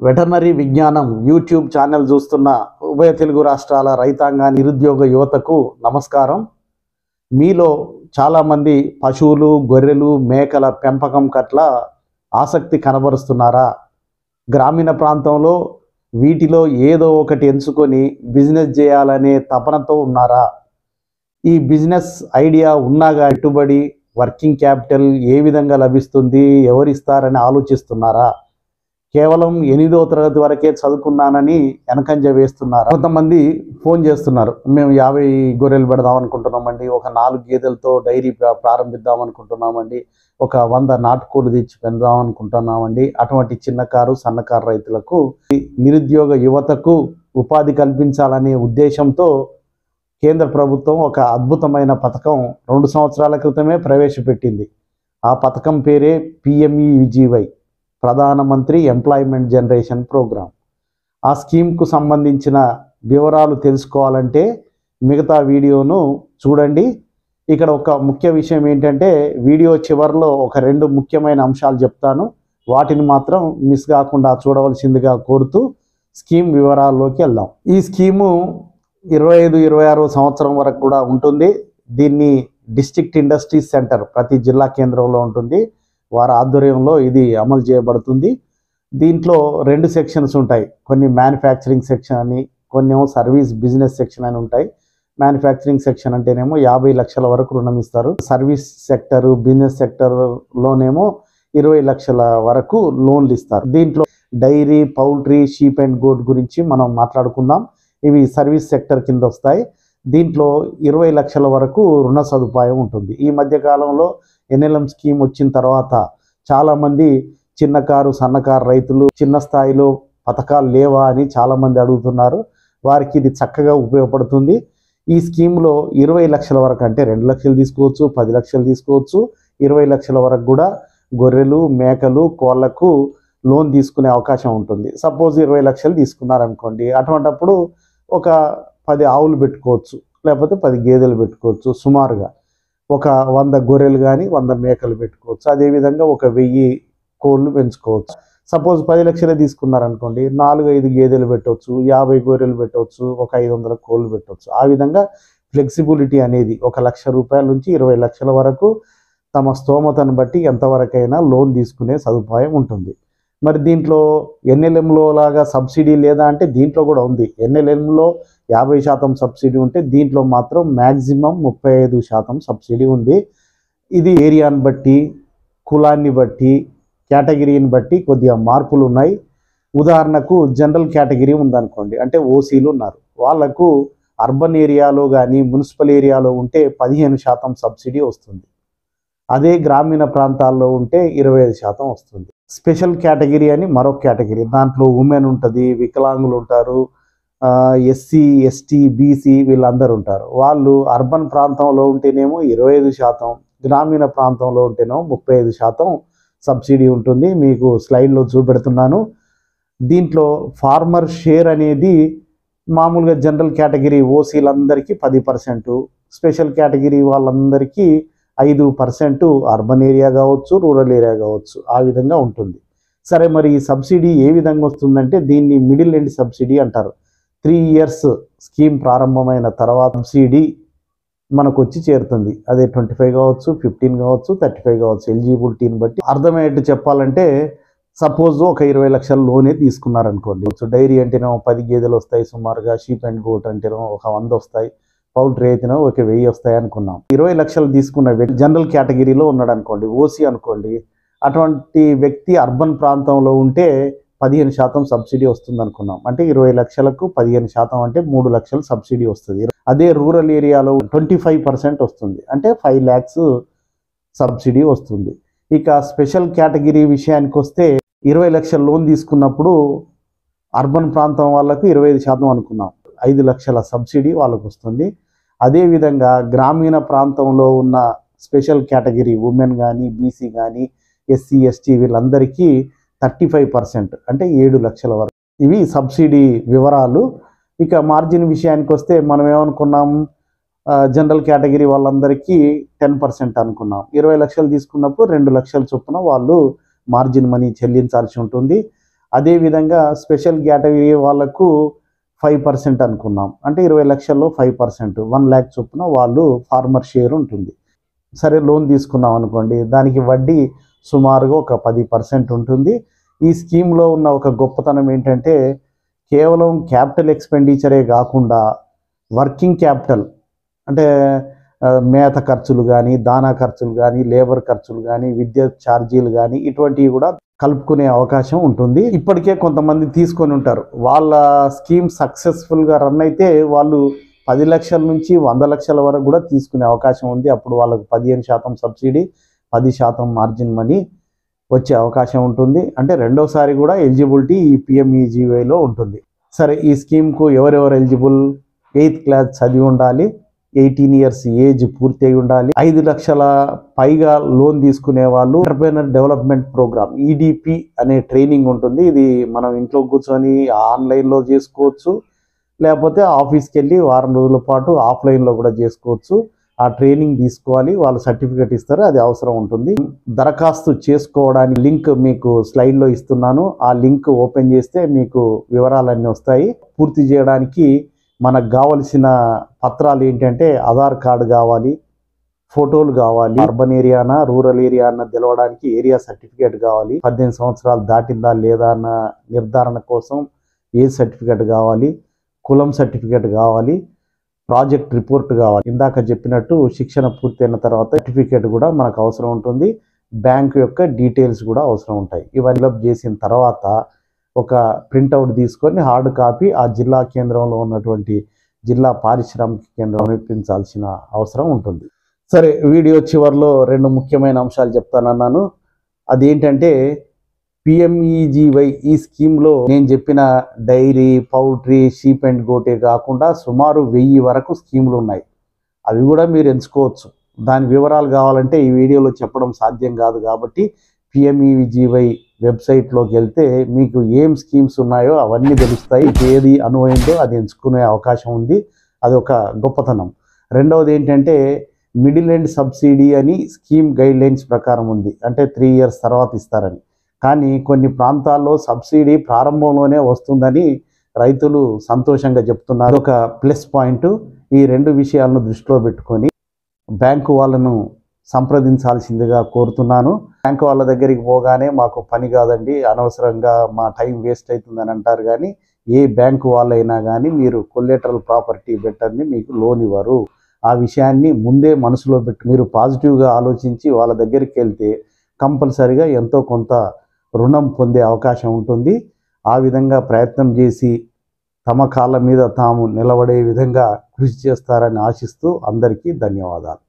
Veterinary విజ్ఞానం YouTube channel చూస్తున్న ఉభయ తెలుగు రాష్ట్రాల రైతాంగ నిరుద్యోగ యువతకు నమస్కారం. మీలో చాలామంది పశువులు, గొర్రెలు, మేకల పెంపకం పట్ల ఆసక్తి కనబరుస్తున్నారా? గ్రామీణ ప్రాంతంలో వీటిలో ఏదో ఒకటి ఎంచుకొని బిజినెస్ చేయాలనే తపనతో ఉన్నారా? ఈ బిజినెస్ ఐడియా ఉన్నాగా పెట్టుబడి, వర్కింగ్ క్యాపిటల్ ఏ విధంగా లభిస్తుంది, ఎవరిస్తారని ఆలోచిస్తున్నారా? కేవలం 8వ తరగతి వరకే చదువుకున్నానని వెనకంజ వేస్తున్నారు. కొంతమంది ఫోన్ చేస్తున్నారు, మేము 50 గొర్రెలు పెడదాం అనుకుంటున్నామండి, ఒక 4 గేదెలతో డైరీ ప్రారంభిద్దాం అనుకుంటున్నామండి, ఒక 100 నాటుకోళ్ళు తెచ్చి పెంచుదాం అనుకుంటున్నామండి. అటువంటి చిన్నకారు, సన్నకారు రైతులకు, నిరుద్యోగ యువతకు ఉపాధి కల్పించాలనే ఉద్దేశంతో కేంద్ర ప్రభుత్వం ఒక అద్భుతమైన పథకం 2 సంవత్సరాల క్రితమే ప్రవేశపెట్టింది. ఆ పథకం పేరే PMEVGY, ప్రధానమంత్రి ఎంప్లాయ్మెంట్ జనరేషన్ ప్రోగ్రామ్. ఆ స్కీమ్కు సంబంధించిన వివరాలు తెలుసుకోవాలంటే మిగతా వీడియోను చూడండి. ఇక్కడ ఒక ముఖ్య విషయం ఏంటంటే, వీడియో చివరిలో ఒక 2 ముఖ్యమైన అంశాలు చెప్తాను, వాటిని మాత్రం మిస్ కాకుండా చూడవలసిందిగా కోరుతూ స్కీమ్ వివరాల్లోకి వెళ్దాం. ఈ స్కీము 25-26 సంవత్సరం వరకు కూడా ఉంటుంది. దీన్ని డిస్ట్రిక్ట్ ఇండస్ట్రీస్ సెంటర్ ప్రతి జిల్లా కేంద్రంలో ఉంటుంది, వారి ఆధ్వర్యంలో ఇది అమలు చేయబడుతుంది. దీంట్లో 2 సెక్షన్స్ ఉంటాయి, కొన్ని మ్యానుఫ్యాక్చరింగ్ సెక్షన్ అని, కొన్ని సర్వీస్ బిజినెస్ సెక్షన్ అని ఉంటాయి. మ్యానుఫ్యాక్చరింగ్ సెక్షన్ అంటేనేమో 50 లక్షల వరకు రుణం ఇస్తారు. సర్వీస్ సెక్టర్, బిజినెస్ సెక్టర్లోనేమో 20 లక్షల వరకు లోన్లు ఇస్తారు. దీంట్లో dairy, poultry, sheep and goat గురించి మనం మాట్లాడుకుందాం. ఇవి సర్వీస్ సెక్టర్ కింద వస్తాయి. దీంట్లో 20 లక్షల వరకు రుణ సదుపాయం ఉంటుంది. ఈ మధ్యకాలంలో NLM స్కీమ్ వచ్చిన తర్వాత చాలామంది చిన్నకారు, సన్నకారు రైతులు చిన్న స్థాయిలో పథకాలు లేవా అని చాలామంది అడుగుతున్నారు. వారికి ఇది చక్కగా ఉపయోగపడుతుంది. ఈ స్కీమ్లో 20 లక్షల వరకు, అంటే 2 లక్షలు తీసుకోవచ్చు, 10 లక్షలు తీసుకోవచ్చు, 20 లక్షల వరకు కూడా గొర్రెలు, మేకలు, కోళ్లకు లోన్ తీసుకునే అవకాశం ఉంటుంది. సపోజ్ 20 లక్షలు తీసుకున్నారనుకోండి, అటువంటప్పుడు ఒక 10 ఆవులు పెట్టుకోవచ్చు, లేకపోతే 10 గేదెలు పెట్టుకోవచ్చు. సుమారుగా ఒక 100 గొర్రెలు కానీ 100 మేకలు పెట్టుకోవచ్చు. అదేవిధంగా ఒక 1000 కోళ్ళు పెంచుకోవచ్చు. సపోజ్ 10 లక్షలే తీసుకున్నారనుకోండి, 4-5 గేదెలు పెట్టవచ్చు, 50 గొర్రెలు పెట్టవచ్చు, ఒక 500 కోళ్ళు పెట్టవచ్చు. ఆ విధంగా ఫ్లెక్సిబిలిటీ అనేది 1 లక్ష రూపాయల నుంచి 20 లక్షల వరకు తమ స్తోమతను బట్టి ఎంతవరకైనా లోన్ తీసుకునే సదుపాయం ఉంటుంది. మరి దీంట్లో NLMలో లాగా సబ్సిడీ లేదా అంటే దీంట్లో కూడా ఉంది. NLMలో 50% సబ్సిడీ ఉంటే దీంట్లో మాత్రం మ్యాక్సిమం 35% సబ్సిడీ ఉంది. ఇది ఏరియాని బట్టి, కులాన్ని బట్టి, కేటగిరీని బట్టి కొద్దిగా మార్పులు ఉన్నాయి. ఉదాహరణకు జనరల్ కేటగిరీ ఉందనుకోండి, అంటే ఓసీలు ఉన్నారు, వాళ్లకు అర్బన్ ఏరియాలో కానీ మున్సిపల్ ఏరియాలో ఉంటే 15% సబ్సిడీ వస్తుంది. అదే గ్రామీణ ప్రాంతాల్లో ఉంటే 25% వస్తుంది. స్పెషల్ కేటగిరీ అని మరొక కేటగిరీ, దాంట్లో ఉమెన్ ఉంటుంది, వికలాంగులు ఉంటారు, SC, ST, BC వీళ్ళందరూ ఉంటారు. వాళ్ళు అర్బన్ ప్రాంతంలో ఉంటేనేమో 25%, గ్రామీణ ప్రాంతంలో ఉంటేనేమో 35% సబ్సిడీ ఉంటుంది. మీకు స్లైడ్లో చూపెడుతున్నాను. దీంట్లో ఫార్మర్ షేర్ అనేది మామూలుగా జనరల్ కేటగిరీ ఓసీలందరికీ 10%, స్పెషల్ కేటగిరీ వాళ్ళందరికీ 5%, అర్బన్ ఏరియా కావచ్చు, రూరల్ ఏరియా కావచ్చు, ఆ విధంగా ఉంటుంది. సరే, మరి ఈ సబ్సిడీ ఏ విధంగా వస్తుందంటే దీన్ని మిడిల్ ఎండ్ సబ్సిడీ అంటారు. 3 ఇయర్స్ స్కీమ్ ప్రారంభమైన తర్వాత సబ్సిడీ మనకు వచ్చి చేరుతుంది. అదే 25 కావచ్చు, 15 కావచ్చు, 35 కావచ్చు, ఎలిజిబిలిటీని బట్టి. అర్థమయ్యేట్టు చెప్పాలంటే, సపోజ్ ఒక 20 లక్షల లోనే తీసుకున్నారనుకోండి, డైరీ అంటేనేమో 10 గేదెలు వస్తాయి సుమారుగా, షీప్ అండ్ గోట్ అంటేనేమో ఒక 100 వస్తాయి, పౌల్ట్రీ అయితేనో ఒక 1000 వస్తాయి అనుకున్నాం. 20 లక్షలు తీసుకున్న వ్యక్తి జనరల్ కేటగిరీలో ఉన్నాడు అనుకోండి, ఓసీ అనుకోండి, అటువంటి వ్యక్తి అర్బన్ ప్రాంతంలో ఉంటే 15% సబ్సిడీ వస్తుంది అనుకున్నాం. అంటే 20 లక్షలకు 15% అంటే 3 లక్షలు సబ్సిడీ వస్తుంది. అదే రూరల్ ఏరియాలో 25% వస్తుంది, అంటే 5 lakhs సబ్సిడీ వస్తుంది. ఇక స్పెషల్ కేటగిరీ విషయానికి వస్తే 20 లక్షల లోన్ తీసుకున్నప్పుడు అర్బన్ ప్రాంతం వాళ్ళకు 25% అనుకున్నాం, 5 లక్షల సబ్సిడీ వాళ్ళకు వస్తుంది. అదేవిధంగా గ్రామీణ ప్రాంతంలో ఉన్న స్పెషల్ కేటగిరీ ఉమెన్ కానీ, బీసీ కానీ, SC, ST వీళ్ళందరికీ 35%, అంటే 7 లక్షల వరకు. ఇవి సబ్సిడీ వివరాలు. ఇక మార్జిన్ విషయానికి వస్తే మనం ఏమనుకున్నాం, జనరల్ కేటగిరీ వాళ్ళందరికీ 10% అనుకున్నాం. 20 లక్షలు తీసుకున్నప్పుడు 2 లక్షల చొప్పున వాళ్ళు మార్జిన్ మనీ చెల్లించాల్సి ఉంటుంది. అదేవిధంగా స్పెషల్ కేటగిరీ వాళ్ళకు 5% అనుకున్నాం. అంటే 20 లక్షల్లో 5%, 1 lakh చొప్పున వాళ్ళు ఫార్మర్ షేర్ ఉంటుంది. సరే లోన్ తీసుకున్నాం అనుకోండి, దానికి వడ్డీ సుమారుగా ఒక 10% ఉంటుంది. ఈ స్కీమ్లో ఉన్న ఒక గొప్పతనం ఏంటంటే కేవలం క్యాపిటల్ ఎక్స్పెండిచరే కాకుండా వర్కింగ్ క్యాపిటల్ అంటే మేత ఖర్చులు కానీ, దానా ఖర్చులు కానీ, లేబర్ ఖర్చులు కానీ, విద్యుత్ ఛార్జీలు కానీ ఇటువంటివి కూడా కలుపుకునే అవకాశం ఉంటుంది. ఇప్పటికే కొంతమంది తీసుకొని ఉంటారు. వాళ్ళ స్కీమ్ సక్సెస్ఫుల్గా రన్ అయితే వాళ్ళు 10 లక్షల నుంచి 100 లక్షల వరకు కూడా తీసుకునే అవకాశం ఉంది. అప్పుడు వాళ్ళకు 15% సబ్సిడీ, 10% మార్జిన్ మనీ వచ్చే అవకాశం ఉంటుంది. అంటే రెండోసారి కూడా ఎలిజిబిలిటీ ఈ PMEGYలో ఉంటుంది. సరే, ఈ స్కీమ్కు ఎవరెవరు ఎలిజిబుల్? 8th క్లాస్ చదివి ఉండాలి, 18 years ఏజ్ పూర్తి అయి ఉండాలి, 5 లక్షల పైగా లోన్ తీసుకునే వాళ్ళు, ఎంటర్‌ప్రెన్యూర్ డెవలప్మెంట్ ప్రోగ్రామ్ EDP అనే ట్రైనింగ్ ఉంటుంది. ఇది మనం ఇంట్లో కూర్చొని ఆన్లైన్లో చేసుకోవచ్చు, లేకపోతే ఆఫీస్కి వెళ్ళి వారం రోజుల పాటు ఆఫ్లైన్లో కూడా చేసుకోవచ్చు. ఆ ట్రైనింగ్ తీసుకోవాలి, వాళ్ళు సర్టిఫికేట్ ఇస్తారు, అది అవసరం ఉంటుంది. దరఖాస్తు చేసుకోవడానికి లింక్ మీకు స్లైడ్లో ఇస్తున్నాను. ఆ లింక్ ఓపెన్ చేస్తే మీకు వివరాలన్నీ వస్తాయి. పూర్తి చేయడానికి మనకు కావలసిన పత్రాలు ఏంటంటే ఆధార్ కార్డు కావాలి, ఫోటోలు కావాలి, అర్బన్ ఏరియానా రూరల్ ఏరియా అన్న తెలవడానికి ఏరియా సర్టిఫికేట్ కావాలి, 18 సంవత్సరాలు దాటిందా లేదా అన్న నిర్ధారణ కోసం ఏజ్ సర్టిఫికేట్ కావాలి, కులం సర్టిఫికేట్ కావాలి, ప్రాజెక్ట్ రిపోర్ట్ కావాలి. ఇందాక చెప్పినట్టు శిక్షణ పూర్తయిన తర్వాత సర్టిఫికేట్ కూడా మనకు అవసరం ఉంటుంది. బ్యాంకు యొక్క డీటెయిల్స్ కూడా అవసరం ఉంటాయి. ఇవన్నీ ఫిలప్ చేసిన తర్వాత ఒక ప్రింట్అవుట్ తీసుకొని హార్డ్ కాపీ ఆ జిల్లా కేంద్రంలో ఉన్నటువంటి జిల్లా పారిశ్రామిక కేంద్రం సమర్పించాల్సిన అవసరం ఉంటుంది. సరే, వీడియో చివరిలో 2 ముఖ్యమైన అంశాలు చెప్తానన్నాను. అదేంటంటే PMEGY ఈ స్కీమ్లో నేను చెప్పిన డైరీ, పౌల్ట్రీ, షీప్ అండ్ గోటే కాకుండా సుమారు 1000 వరకు స్కీములు ఉన్నాయి. అవి కూడా మీరు ఎంచుకోవచ్చు. దాని వివరాలు కావాలంటే ఈ వీడియోలో చెప్పడం సాధ్యం కాదు కాబట్టి PMEGY వెబ్సైట్లోకి వెళ్తే మీకు ఏం స్కీమ్స్ ఉన్నాయో అవన్నీ తెలుస్తాయి. ఏది అనువైందో అది ఎంచుకునే అవకాశం ఉంది. అది ఒక గొప్పతనం. రెండవది ఏంటంటే మిడిల్ ఎండ్ సబ్సిడీ అని స్కీమ్ గైడ్ లైన్స్ ప్రకారం ఉంది. అంటే 3 years తర్వాత ఇస్తారని. కానీ కొన్ని ప్రాంతాల్లో సబ్సిడీ ప్రారంభంలోనే వస్తుందని రైతులు సంతోషంగా చెప్తున్నారు. ఒక ప్లస్ పాయింట్. ఈ 2 విషయాలను దృష్టిలో పెట్టుకొని బ్యాంకు వాళ్ళను సంప్రదించాల్సిందిగా కోరుతున్నాను. బ్యాంకు వాళ్ళ దగ్గరికి పోగానే మాకు పని కాదండి, అనవసరంగా మా టైం వేస్ట్ అవుతుందని అంటారు. కానీ ఏ బ్యాంకు వాళ్ళైనా కానీ మీరు కొలేటరల్ ప్రాపర్టీ పెట్టండి, మీకు లోన్ ఇవ్వరు. ఆ విషయాన్ని ముందే మనసులో పెట్టి మీరు పాజిటివ్గా ఆలోచించి వాళ్ళ దగ్గరికి వెళ్తే కంపల్సరిగా ఎంతో కొంత రుణం పొందే అవకాశం ఉంటుంది. ఆ విధంగా ప్రయత్నం చేసి తమ కాళ్ళ మీద తాము నిలబడే విధంగా కృషి చేస్తారని ఆశిస్తూ అందరికీ ధన్యవాదాలు.